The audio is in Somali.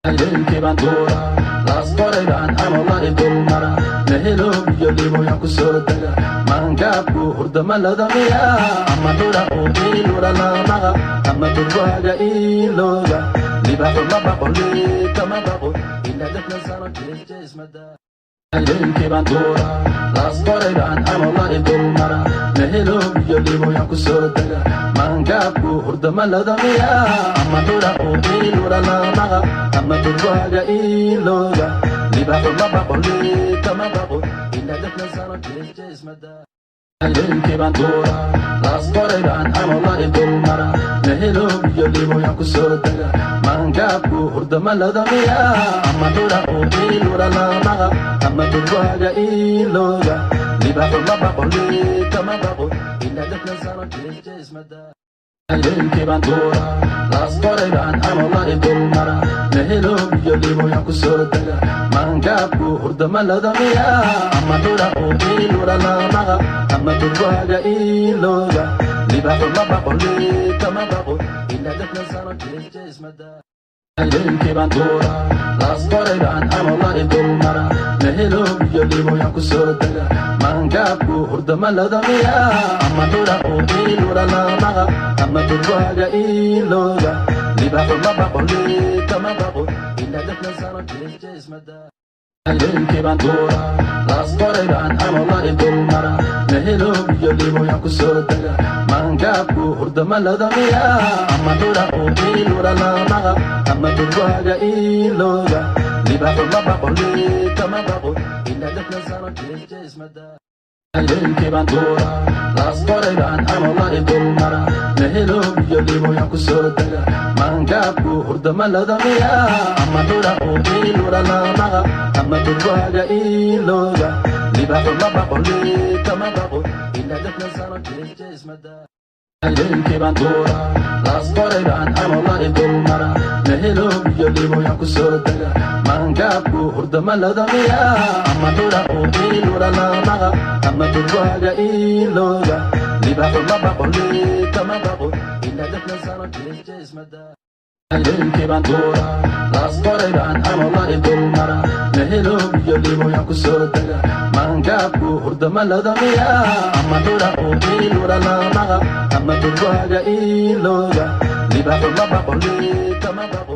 Aylenki baan tuura laas qoray baan amolari dulmara mehelo biyo liboyan ku soo daga maangaabku hurdama ladamiya ama dhura uu iilura lamaqa ama durwaaga iilooga libaxu ma baqoli kama baqo ila dadna sano jeesmada Aylenki baan tuura laas qoray baan amolari dulmara mehelo biyo liboyan ku soo daga maangaabku hurdama ladamiya ama dhura uu iilura lamaqa ama durwaaga iilooga libaxu ma baqoli kama baqo ila dadna sano jeesmada Aylenki baan tuura laas qoray baan amolari dulmara mehelo biyo liboyan ku soo daga maangaabku hurdama ladamiya ama dhura uu iilura lamaqa ama durwaaga iilooga libaxu ma baqoli kama baqo ila dadna sano jeesmada Aylenki baan tuura laas qoray baan amolari dulmara mehelo biyo liboyan ku soo daga maangaabku hurdama ladamiya ama dhura uu iilura lamaqa ama durwaaga iilooga libaxu ma baqoli kama baqo ila dadna sano jeesmada Aylenki baan tuura laas qoray baan amolari dulmara mehelo biyo liboyan ku soo daga maangaabku hurdama ladamiya ama dhura uu iilura lamaqa ama durwaaga iilooga libaxu ma baqoli kama baqo ila dadna sano jeesmada Aylenki baan tuura laas qoray baan amolari dulmara mehelo biyo liboyan ku soo daga maangaabku hurdama ladamiya ama dhura uu iilura lamaqa ama durwaaga iilooga libaxu ma baqoli kama baqo ila dadna sano jeesmada Aylenki baan tuura laas qoray baan amolari dulmara mehelo biyo liboyan ku soo daga maangaabku hurdama ladamiya ama dhura uu iilura lamaqa ama durwaaga iilooga libaxu ma baqoli kama baqo ila dadna sano jeesmada Aylenki baan tuura laas qoray baan amolari dulmara mehelo biyo liboyan ku soo daga maangaabku hurdama ladamiya ama dhura uu iilura lamaqa ama durwaaga iilooga libaxu ma baqoli kama baqo ila dadna sano jeesmada Aylenki baan tuura laas qoray baan amolari dulmara mehelo biyo liboyan ku soo daga maangaabku hurdama ladamiya ama dhura uu iilura lamaqa ama durwaaga iilooga libaxu ma baqoli kama baqo